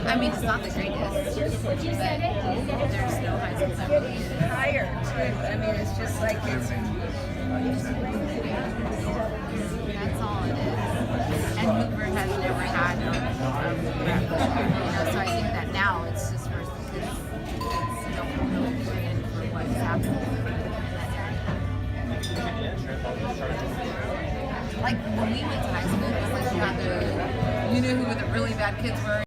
I mean, it's not the greatest, but there's no high school that really is. Higher too. I mean, it's just like it's. That's all it is. And Hoover has never had so I think that now it's just worse because kids don't really understand for what's happening in that area. Like when we went to high school, it was like you had the, you knew who the really bad kids were.